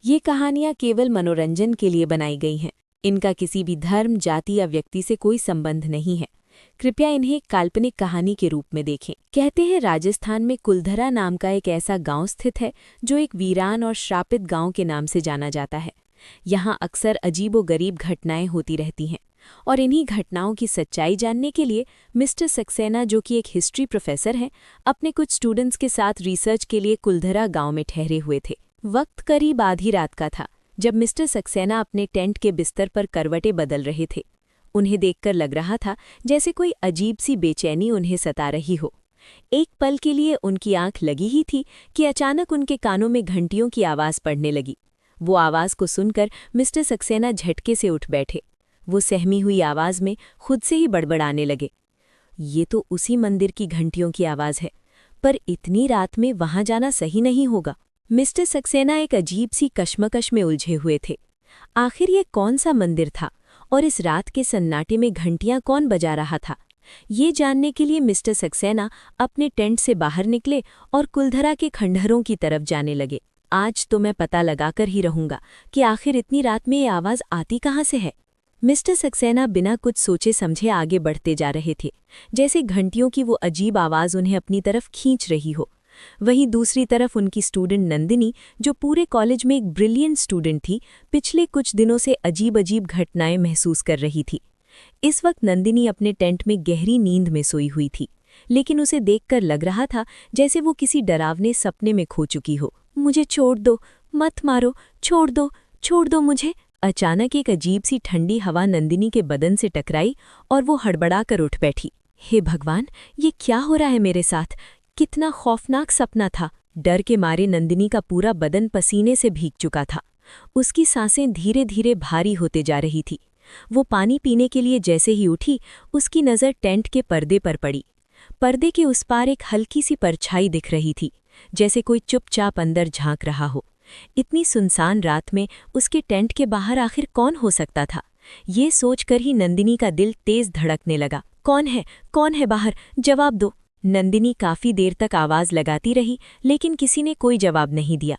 ये कहानियाँ केवल मनोरंजन के लिए बनाई गई हैं। इनका किसी भी धर्म, जाति या व्यक्ति से कोई संबंध नहीं है। कृपया इन्हें एक काल्पनिक कहानी के रूप में देखें। कहते हैं राजस्थान में कुलधरा नाम का एक ऐसा गांव स्थित है जो एक वीरान और श्रापित गांव के नाम से जाना जाता है। यहाँ अक्सर अजीबोगरीब घटनाएं होती रहती हैं और इन्हीं घटनाओं की सच्चाई जानने के लिए मिस्टर सक्सेना, जो कि एक हिस्ट्री प्रोफेसर हैं, अपने कुछ स्टूडेंट्स के साथ रिसर्च के लिए कुलधरा गांव में ठहरे हुए थे। वक्त करीब आधी रात का था जब मिस्टर सक्सेना अपने टेंट के बिस्तर पर करवटें बदल रहे थे। उन्हें देखकर लग रहा था जैसे कोई अजीब सी बेचैनी उन्हें सता रही हो। एक पल के लिए उनकी आंख लगी ही थी कि अचानक उनके कानों में घंटियों की आवाज़ पड़ने लगी। वो आवाज़ को सुनकर मिस्टर सक्सेना झटके से उठ बैठे। वो सहमी हुई आवाज़ में खुद से ही बड़बड़ाने लगे, ये तो उसी मंदिर की घंटियों की आवाज़ है, पर इतनी रात में वहां जाना सही नहीं होगा। मिस्टर सक्सेना एक अजीब सी कश्मकश में उलझे हुए थे। आखिर ये कौन सा मंदिर था और इस रात के सन्नाटे में घंटियां कौन बजा रहा था? ये जानने के लिए मिस्टर सक्सेना अपने टेंट से बाहर निकले और कुलधरा के खंडहरों की तरफ जाने लगे। आज तो मैं पता लगाकर ही रहूंगा कि आखिर इतनी रात में ये आवाज़ आती कहाँ से है। मिस्टर सक्सेना बिना कुछ सोचे समझे आगे बढ़ते जा रहे थे, जैसे घंटियों की वो अजीब आवाज़ उन्हें अपनी तरफ खींच रही हो। वहीं दूसरी तरफ उनकी स्टूडेंट नंदिनी, जो पूरे कॉलेज में एक ब्रिलियंट स्टूडेंट थी, पिछले कुछ दिनों से अजीब अजीब घटनाएं महसूस कर रही थी। इस वक्त नंदिनी अपने टेंट में गहरी नींद में सोई हुई थी, लेकिन उसे देखकर लग रहा था जैसे वो किसी डरावने सपने में खो चुकी हो। मुझे छोड़ दो, मत मारो, छोड़ दो मुझे। अचानक एक अजीब सी ठंडी हवा नंदिनी के बदन से टकराई और वो हड़बड़ाकर उठ बैठी। हे भगवान, ये क्या हो रहा है मेरे साथ? कितना खौफनाक सपना था। डर के मारे नंदिनी का पूरा बदन पसीने से भीग चुका था। उसकी सांसें धीरे धीरे भारी होते जा रही थी। वो पानी पीने के लिए जैसे ही उठी, उसकी नज़र टेंट के पर्दे पर पड़ी। पर्दे के उस पार एक हल्की सी परछाई दिख रही थी, जैसे कोई चुपचाप अंदर झांक रहा हो। इतनी सुनसान रात में उसके टेंट के बाहर आखिर कौन हो सकता था? ये सोचकर ही नंदिनी का दिल तेज धड़कने लगा। कौन है बाहर? जवाब दो। नंदिनी काफी देर तक आवाज लगाती रही, लेकिन किसी ने कोई जवाब नहीं दिया।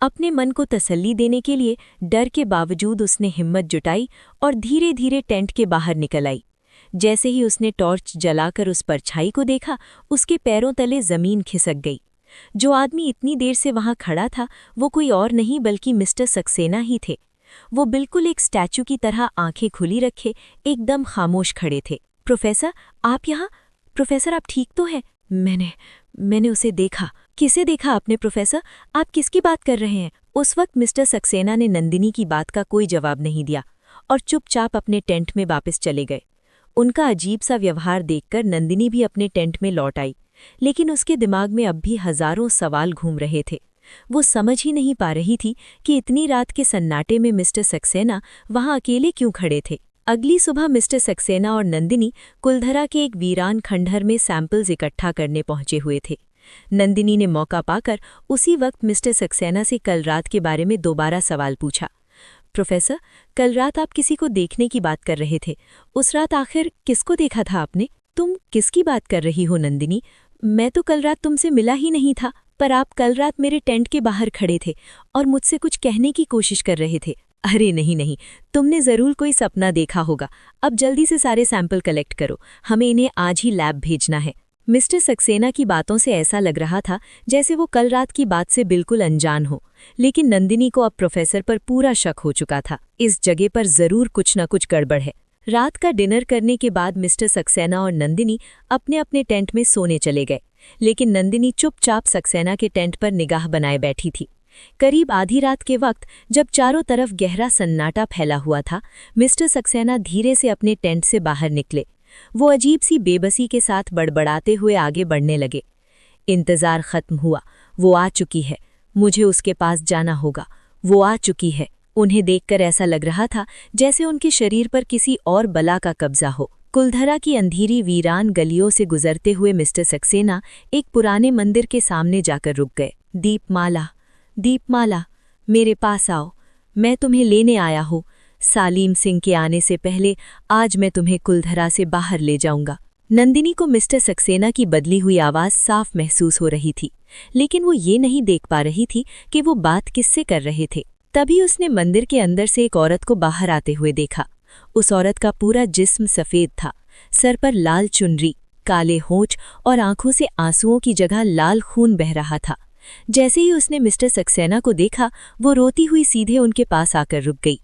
अपने मन को तसल्ली देने के लिए डर के बावजूद उसने हिम्मत जुटाई और धीरे धीरे टेंट के बाहर निकल आई। जैसे ही उसने टॉर्च जलाकर उस परछाई को देखा, उसके पैरों तले जमीन खिसक गई। जो आदमी इतनी देर से वहां खड़ा था, वो कोई और नहीं बल्कि मिस्टर सक्सेना ही थे। वो बिल्कुल एक स्टैचू की तरह आंखें खुली रखे एकदम खामोश खड़े थे। प्रोफेसर, आप यहाँ? प्रोफेसर, आप ठीक तो हैं? मैंने उसे देखा। किसे देखा आपने प्रोफेसर? आप किसकी बात कर रहे हैं? उस वक्त मिस्टर सक्सेना ने नंदिनी की बात का कोई जवाब नहीं दिया और चुपचाप अपने टेंट में वापस चले गए। उनका अजीब सा व्यवहार देखकर नंदिनी भी अपने टेंट में लौट आई, लेकिन उसके दिमाग में अब भी हजारों सवाल घूम रहे थे। वो समझ ही नहीं पा रही थी कि इतनी रात के सन्नाटे में मिस्टर सक्सेना वहां अकेले क्यों खड़े थे। अगली सुबह मिस्टर सक्सेना और नंदिनी कुलधरा के एक वीरान खंडहर में सैंपल्स इकट्ठा करने पहुंचे हुए थे। नंदिनी ने मौका पाकर उसी वक्त मिस्टर सक्सेना से कल रात के बारे में दोबारा सवाल पूछा। प्रोफेसर, कल रात आप किसी को देखने की बात कर रहे थे। उस रात आखिर किसको देखा था आपने? तुम किसकी बात कर रही हो नंदिनी? मैं तो कल रात तुमसे मिला ही नहीं था, पर आप कल रात मेरे टेंट के बाहर खड़े थे और मुझसे कुछ कहने की कोशिश कर रहे थे। अरे नहीं, तुमने ज़रूर कोई सपना देखा होगा। अब जल्दी से सारे सैंपल कलेक्ट करो, हमें इन्हें आज ही लैब भेजना है। मिस्टर सक्सेना की बातों से ऐसा लग रहा था जैसे वो कल रात की बात से बिल्कुल अनजान हो, लेकिन नंदिनी को अब प्रोफेसर पर पूरा शक हो चुका था। इस जगह पर ज़रूर कुछ न कुछ गड़बड़ है। रात का डिनर करने के बाद मिस्टर सक्सेना और नंदिनी अपने अपने टेंट में सोने चले गए, लेकिन नंदिनी चुपचाप सक्सेना के टेंट पर निगाह बनाए बैठी थी। करीब आधी रात के वक्त जब चारों तरफ गहरा सन्नाटा फैला हुआ था, मिस्टर सक्सेना धीरे से अपने टेंट से बाहर निकले। वो अजीब सी बेबसी के साथ बड़बड़ाते हुए आगे बढ़ने लगे। इंतज़ार खत्म हुआ, वो आ चुकी है, मुझे उसके पास जाना होगा, वो आ चुकी है। उन्हें देखकर ऐसा लग रहा था जैसे उनके शरीर पर किसी और बला का कब्जा हो। कुलधरा की अंधेरी वीरान गलियों से गुजरते हुए मिस्टर सक्सेना एक पुराने मंदिर के सामने जाकर रुक गए। दीपमाला, मेरे पास आओ, मैं तुम्हें लेने आया हूँ। सालीम सिंह के आने से पहले आज मैं तुम्हें कुलधरा से बाहर ले जाऊंगा। नंदिनी को मिस्टर सक्सेना की बदली हुई आवाज़ साफ महसूस हो रही थी, लेकिन वो ये नहीं देख पा रही थी कि वो बात किससे कर रहे थे। तभी उसने मंदिर के अंदर से एक औरत को बाहर आते हुए देखा। उस औरत का पूरा जिस्म सफ़ेद था, सर पर लाल चुनरी, काले होंठ और आंखों से आंसुओं की जगह लाल खून बह रहा था। जैसे ही उसने मिस्टर सक्सेना को देखा, वो रोती हुई सीधे उनके पास आकर रुक गई।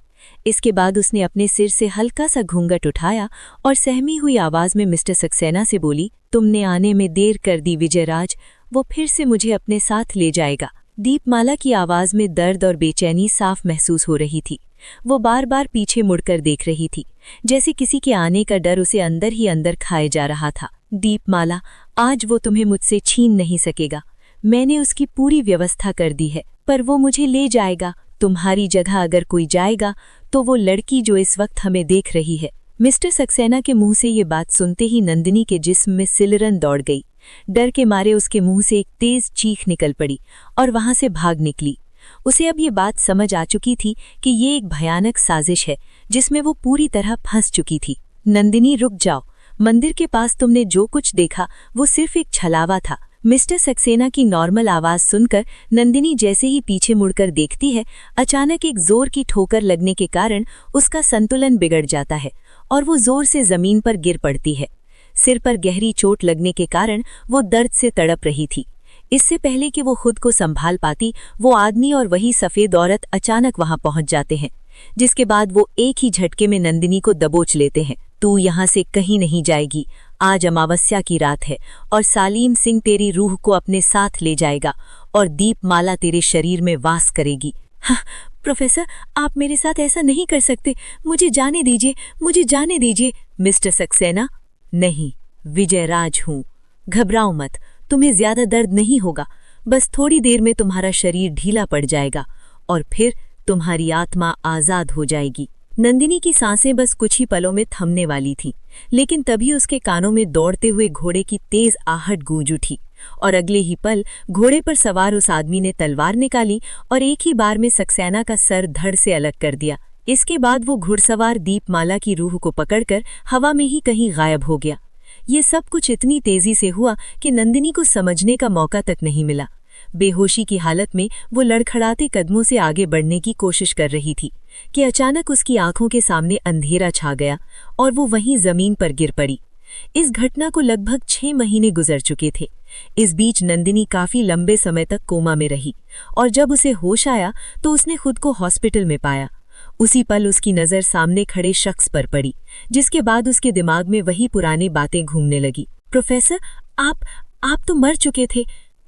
इसके बाद उसने अपने सिर से हल्का सा घूंघट उठाया और सहमी हुई आवाज में मिस्टर सक्सेना से बोली, तुमने आने में देर कर दी विजयराज, वो फिर से मुझे अपने साथ ले जाएगा। दीपमाला की आवाज में दर्द और बेचैनी साफ महसूस हो रही थी। वो बार बार पीछे मुड़कर देख रही थी, जैसे किसी के आने का डर उसे अंदर ही अंदर खाए जा रहा था। दीपमाला, आज वो तुम्हें मुझसे छीन नहीं सकेगा। मैंने उसकी पूरी व्यवस्था कर दी है, पर वो मुझे ले जाएगा। तुम्हारी जगह अगर कोई जाएगा तो वो लड़की जो इस वक्त हमें देख रही है। मिस्टर सक्सेना के मुंह से ये बात सुनते ही नंदिनी के जिस्म में सिलरन दौड़ गई। डर के मारे उसके मुंह से एक तेज चीख निकल पड़ी और वहां से भाग निकली। उसे अब ये बात समझ आ चुकी थी कि ये एक भयानक साजिश है जिसमें वो पूरी तरह फंस चुकी थी। नंदिनी, रुक जाओ। मंदिर के पास तुमने जो कुछ देखा वो सिर्फ एक छलावा था। मिस्टर सक्सेना की नॉर्मल आवाज सुनकर नंदिनी जैसे ही पीछे मुड़कर देखती है, अचानक एक जोर की ठोकर लगने के कारण उसका संतुलन बिगड़ जाता है और वो जोर से जमीन पर गिर पड़ती है। सिर पर गहरी चोट लगने के कारण वो दर्द से तड़प रही थी। इससे पहले कि वो खुद को संभाल पाती, वो आदमी और वही सफेद औरत अचानक वहां पहुंच जाते हैं, जिसके बाद वो एक ही झटके में नंदिनी को दबोच लेते हैं। तू यहाँ से कहीं नहीं जाएगी। आज अमावस्या की रात है और सालीम सिंह तेरी रूह को अपने साथ ले जाएगा और दीपमाला तेरे शरीर में वास करेगी। हाँ, प्रोफेसर, आप मेरे साथ ऐसा नहीं कर सकते। मुझे जाने दीजिए, मुझे जाने दीजिए। मिस्टर सक्सेना, नहीं, विजयराज हूँ। घबराओ मत, तुम्हें ज्यादा दर्द नहीं होगा। बस थोड़ी देर में तुम्हारा शरीर ढीला पड़ जाएगा और फिर तुम्हारी आत्मा आजाद हो जाएगी। नंदिनी की सांसें बस कुछ ही पलों में थमने वाली थीं, लेकिन तभी उसके कानों में दौड़ते हुए घोड़े की तेज आहट गूंज उठी और अगले ही पल घोड़े पर सवार उस आदमी ने तलवार निकाली और एक ही बार में सक्सेना का सर धड़ से अलग कर दिया। इसके बाद वो घुड़सवार दीपमाला की रूह को पकड़कर हवा में ही कहीं गायब हो गया। ये सब कुछ इतनी तेजी से हुआ कि नंदिनी को समझने का मौका तक नहीं मिला। बेहोशी की हालत में वो लड़खड़ाते कदमों से आगे बढ़ने की कोशिश कर रही थी कि अचानक उसकी आंखों के सामने अंधेरा छा गया और वो वहीं जमीन पर गिर पड़ी। इस घटना को लगभग 6 महीने गुजर चुके थे। इस बीच नंदिनी काफी लंबे समय तक कोमा में रही और जब उसे होश आया तो उसने खुद को हॉस्पिटल में पाया। उसी पल उसकी नजर सामने खड़े शख्स पर पड़ी, जिसके बाद उसके दिमाग में वही पुरानी बातें घूमने लगी। प्रोफेसर, आप तो मर चुके थे।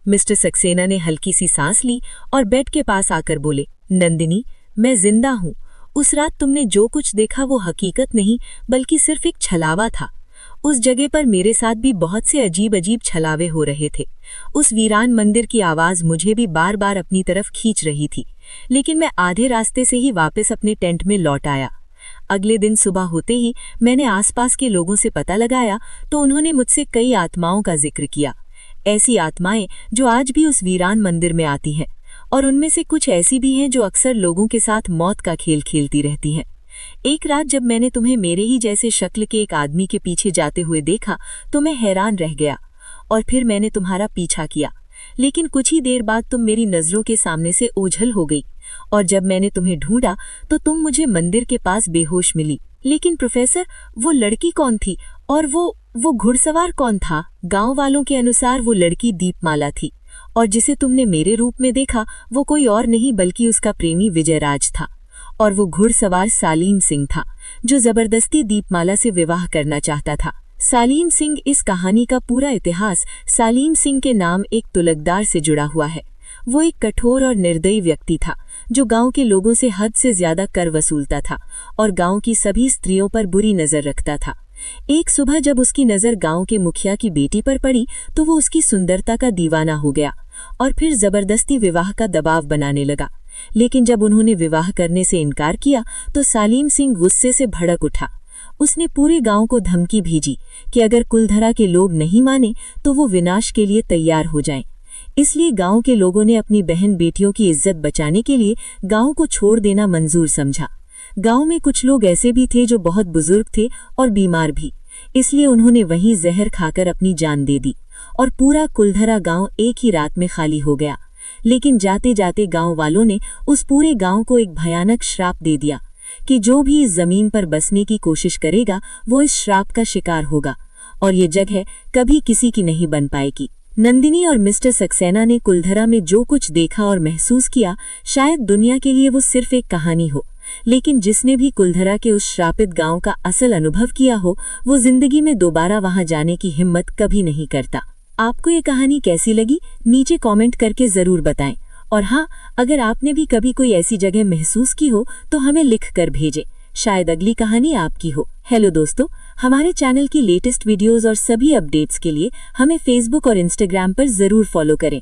मिस्टर सक्सेना ने हल्की सी सांस ली और बेड के पास आकर बोले, नंदिनी, मैं जिंदा हूँ। उस रात तुमने जो कुछ देखा वो हकीकत नहीं बल्कि सिर्फ एक छलावा था। उस जगह पर मेरे साथ भी बहुत से अजीब अजीब छलावे हो रहे थे। उस वीरान मंदिर की आवाज मुझे भी बार बार अपनी तरफ खींच रही थी, लेकिन मैं आधे रास्ते से ही वापस अपने टेंट में लौट आया। अगले दिन सुबह होते ही मैंने आसपास के लोगों से पता लगाया तो उन्होंने मुझसे कई आत्माओं का जिक्र किया। ऐसी आत्माएं जो आज भी उस वीरान मंदिर में आती हैं और उनमें से कुछ ऐसी भी हैं जो अक्सर लोगों के साथ मौत का खेल खेलती रहती हैं। एक रात जब मैंने तुम्हें मेरे ही जैसे शक्ल के एक आदमी के पीछे जाते हुए देखा तो मैं हैरान रह गया और फिर मैंने तुम्हारा पीछा किया, लेकिन कुछ ही देर बाद तुम मेरी नजरों के सामने से ओझल हो गई और जब मैंने तुम्हें ढूंढा तो तुम मुझे मंदिर के पास बेहोश मिली। लेकिन प्रोफेसर, वो लड़की कौन थी और वो घुड़सवार कौन था? गांव वालों के अनुसार वो लड़की दीपमाला थी और जिसे तुमने मेरे रूप में देखा वो कोई और नहीं बल्कि उसका प्रेमी विजयराज था और वो घुड़सवार सालीम सिंह था जो जबरदस्ती दीपमाला से विवाह करना चाहता था। सालीम सिंह, इस कहानी का पूरा इतिहास सालीम सिंह के नाम एक तुलकदार से जुड़ा हुआ है। वो एक कठोर और निर्दयी व्यक्ति था जो गांव के लोगों से हद से ज्यादा कर वसूलता था और गांव की सभी स्त्रियों पर बुरी नजर रखता था। एक सुबह जब उसकी नजर गांव के मुखिया की बेटी पर पड़ी तो वो उसकी सुंदरता का दीवाना हो गया और फिर जबरदस्ती विवाह का दबाव बनाने लगा। लेकिन जब उन्होंने विवाह करने से इनकार किया तो सालीम सिंह गुस्से से भड़क उठा। उसने पूरे गांव को धमकी भेजी कि अगर कुलधरा के लोग नहीं माने तो वो विनाश के लिए तैयार हो जाएं। इसलिए गांव के लोगों ने अपनी बहन बेटियों की इज्जत बचाने के लिए गांव को छोड़ देना मंजूर समझा। गांव में कुछ लोग ऐसे भी थे जो बहुत बुजुर्ग थे और बीमार भी, इसलिए उन्होंने वहीं जहर खाकर अपनी जान दे दी और पूरा कुलधरा गांव एक ही रात में खाली हो गया। लेकिन जाते जाते गांव वालों ने उस पूरे गांव को एक भयानक श्राप दे दिया कि जो भी इस जमीन पर बसने की कोशिश करेगा वो इस श्राप का शिकार होगा और ये जगह कभी किसी की नहीं बन पाएगी। नंदिनी और मिस्टर सक्सेना ने कुलधरा में जो कुछ देखा और महसूस किया, शायद दुनिया के लिए वो सिर्फ एक कहानी हो, लेकिन जिसने भी कुलधरा के उस श्रापित गांव का असल अनुभव किया हो, वो जिंदगी में दोबारा वहां जाने की हिम्मत कभी नहीं करता। आपको ये कहानी कैसी लगी, नीचे कमेंट करके जरूर बताएं। और हाँ, अगर आपने भी कभी कोई ऐसी जगह महसूस की हो तो हमें लिख कर भेजें, शायद अगली कहानी आपकी हो। हेलो दोस्तों, हमारे चैनल की लेटेस्ट वीडियोस और सभी अपडेट्स के लिए हमें फेसबुक और इंस्टाग्राम पर जरूर फॉलो करें।